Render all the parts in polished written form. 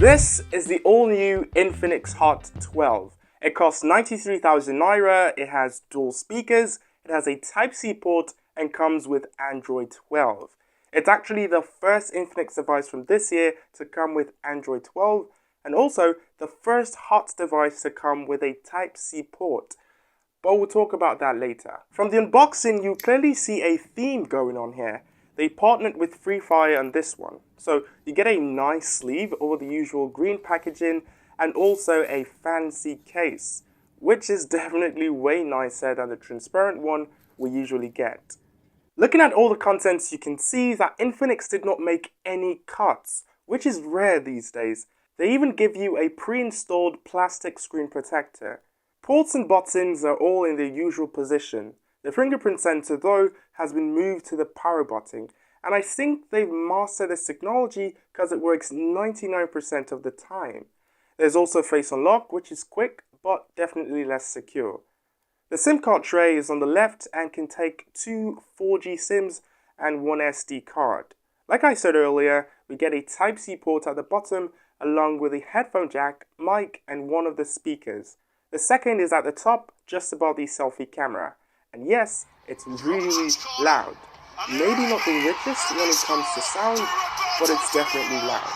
This is the all-new Infinix Hot 12. It costs 93,000 Naira, it has dual speakers, it has a Type-C port, and comes with Android 12. It's actually the first Infinix device from this year to come with Android 12, and also the first Hot device to come with a Type-C port. But we'll talk about that later. From the unboxing, you clearly see a theme going on here. They partnered with Free Fire on this one. So you get a nice sleeve over the usual green packaging and also a fancy case, which is definitely way nicer than the transparent one we usually get. Looking at all the contents, you can see that Infinix did not make any cuts, which is rare these days. They even give you a pre-installed plastic screen protector. Ports and buttons are all in their usual position. The fingerprint sensor, though, has been moved to the power button, and I think they've mastered this technology because it works 99% of the time. There's also face unlock, which is quick, but definitely less secure. The SIM card tray is on the left and can take 2 4G SIMs and 1 SD card. Like I said earlier, we get a Type-C port at the bottom, along with a headphone jack, mic, and one of the speakers. The second is at the top, just above the selfie camera. And yes, it's really loud. Maybe not the richest when it comes to sound, but it's definitely loud.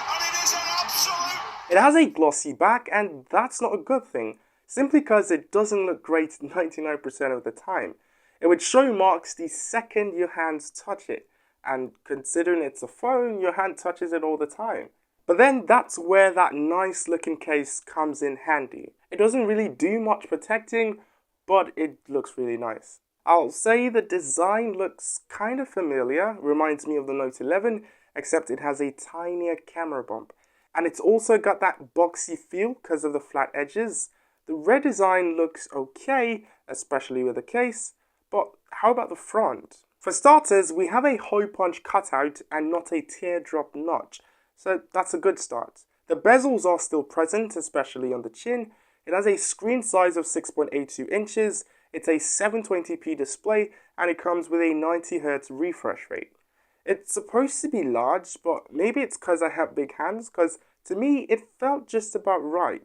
It has a glossy back, and that's not a good thing, simply because it doesn't look great 99% of the time. It would show marks the second your hands touch it, and considering it's a phone, your hand touches it all the time. But then that's where that nice looking case comes in handy. It doesn't really do much protecting, but it looks really nice. I'll say the design looks kind of familiar, reminds me of the Note 11, except it has a tinier camera bump. And it's also got that boxy feel because of the flat edges. The red design looks okay, especially with the case, but how about the front? For starters, we have a hole punch cutout and not a teardrop notch, so that's a good start. The bezels are still present, especially on the chin. It has a screen size of 6.82 inches, it's a 720p display, and it comes with a 90Hz refresh rate. It's supposed to be large, but maybe it's because I have big hands, because to me it felt just about right.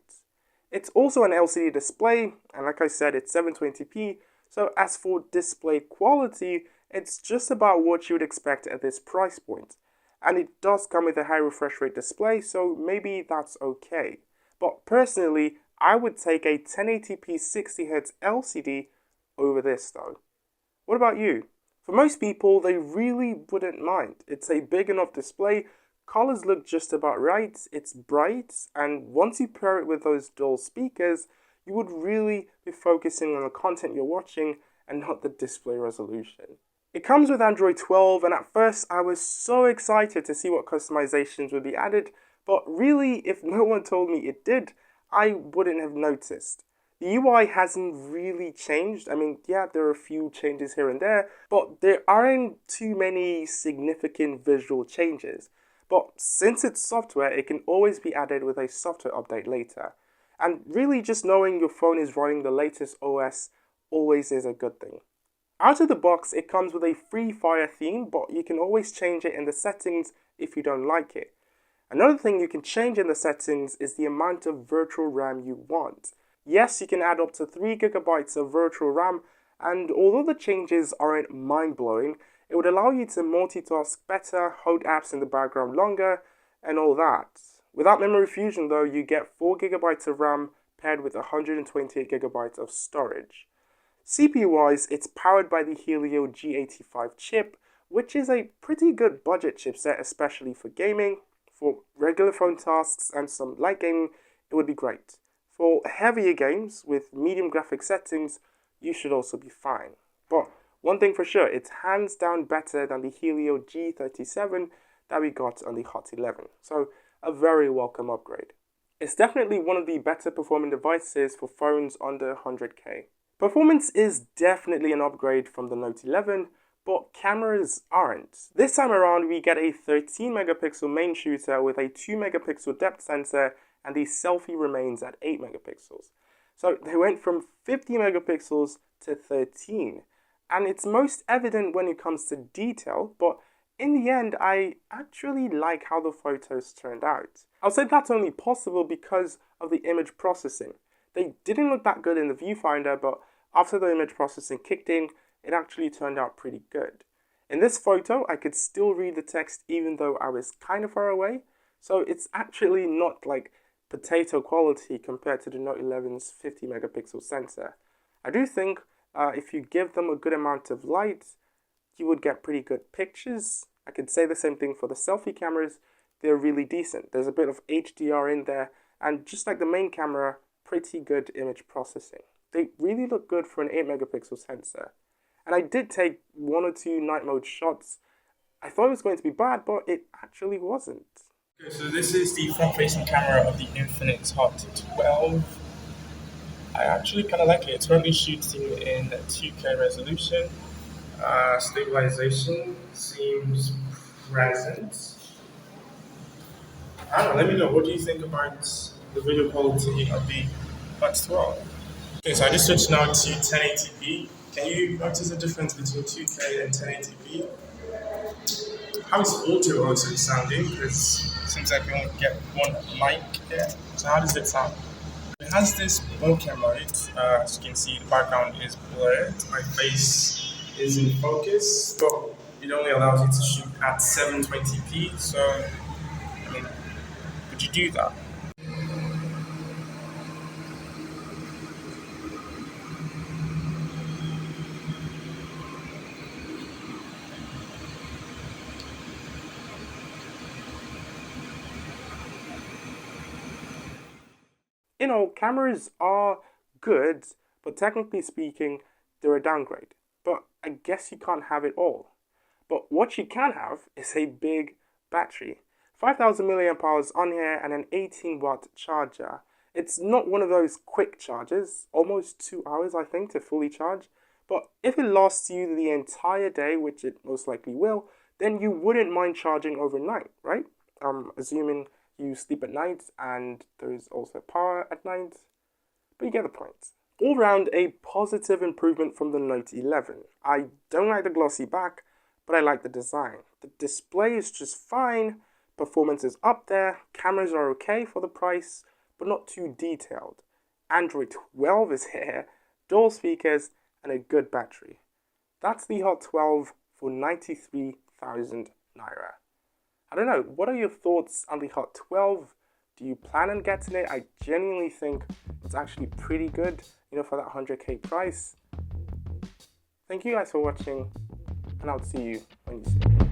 It's also an LCD display, and like I said, it's 720p, so as for display quality, it's just about what you would expect at this price point. And it does come with a high refresh rate display, so maybe that's okay. But personally, I would take a 1080p 60Hz LCD over this though. What about you? For most people, they really wouldn't mind. It's a big enough display, colors look just about right, it's bright, and once you pair it with those dual speakers, you would really be focusing on the content you're watching and not the display resolution. It comes with Android 12, and at first I was so excited to see what customizations would be added, but really, if no one told me it did, I wouldn't have noticed. The UI hasn't really changed. I mean, yeah, there are a few changes here and there, but there aren't too many significant visual changes. But since it's software, it can always be added with a software update later. And really just knowing your phone is running the latest OS always is a good thing. Out of the box, it comes with a Free Fire theme, but you can always change it in the settings if you don't like it. Another thing you can change in the settings is the amount of virtual RAM you want. Yes, you can add up to 3 GB of virtual RAM, and although the changes aren't mind-blowing, it would allow you to multitask better, hold apps in the background longer, and all that. Without memory fusion though, you get 4 GB of RAM paired with 128 GB of storage. CPU-wise, it's powered by the Helio G85 chip, which is a pretty good budget chipset, especially for gaming. For regular phone tasks and some light gaming, it would be great. For heavier games with medium graphic settings, you should also be fine. But one thing for sure, it's hands down better than the Helio G37 that we got on the Hot 11. So a very welcome upgrade. It's definitely one of the better performing devices for phones under 100k. Performance is definitely an upgrade from the Note 11, but cameras aren't. This time around, we get a 13 megapixel main shooter with a 2 megapixel depth sensor, and the selfie remains at 8 megapixels. So they went from 50 megapixels to 13. And it's most evident when it comes to detail, but in the end, I actually like how the photos turned out. I'll say that's only possible because of the image processing. They didn't look that good in the viewfinder, but after the image processing kicked in, it actually turned out pretty good. In this photo, I could still read the text even though I was kind of far away, so it's actually not like potato quality compared to the Note 11's 50 megapixel sensor. I do think if you give them a good amount of light, you would get pretty good pictures. I could say the same thing for the selfie cameras. They're really decent. There's a bit of HDR in there, and just like the main camera, pretty good image processing. They really look good for an 8 megapixel sensor. And I did take 1 or 2 night mode shots. I thought it was going to be bad, but it actually wasn't. Okay, so this is the front-facing camera of the Infinix Hot 12. I actually kind of like it. It's currently shooting in 2K resolution. Stabilization seems present. I don't know, let me know, what do you think about the video quality of the Hot 12? Okay, so I just switched now to 1080p. Can you notice the difference between 2K and 1080p? How is audio also sounding? Because it seems like we only get one mic here. So how does it sound? It has this bokeh mode. As you can see, the background is blurred. My face is in focus, but it only allows you to shoot at 720p. So, I mean, would you do that? Cameras are good, but technically speaking, they're a downgrade. But I guess you can't have it all. But what you can have is a big battery. 5000 milliamp hours on here and an 18-watt charger. It's not one of those quick charges, almost 2 hours I think to fully charge. But if it lasts you the entire day, which it most likely will, then you wouldn't mind charging overnight, right? Assuming you sleep at night and there's also power at night. But you get the point. All round, a positive improvement from the Note 11. I don't like the glossy back, but I like the design. The display is just fine, performance is up there, cameras are okay for the price, but not too detailed. Android 12 is here, dual speakers, and a good battery. That's the Hot 12 for 93,000 Naira. I don't know, what are your thoughts on the Hot 12? Do you plan on getting it? I genuinely think it's actually pretty good, for that 100k price. Thank you guys for watching, and I'll see you when you see it.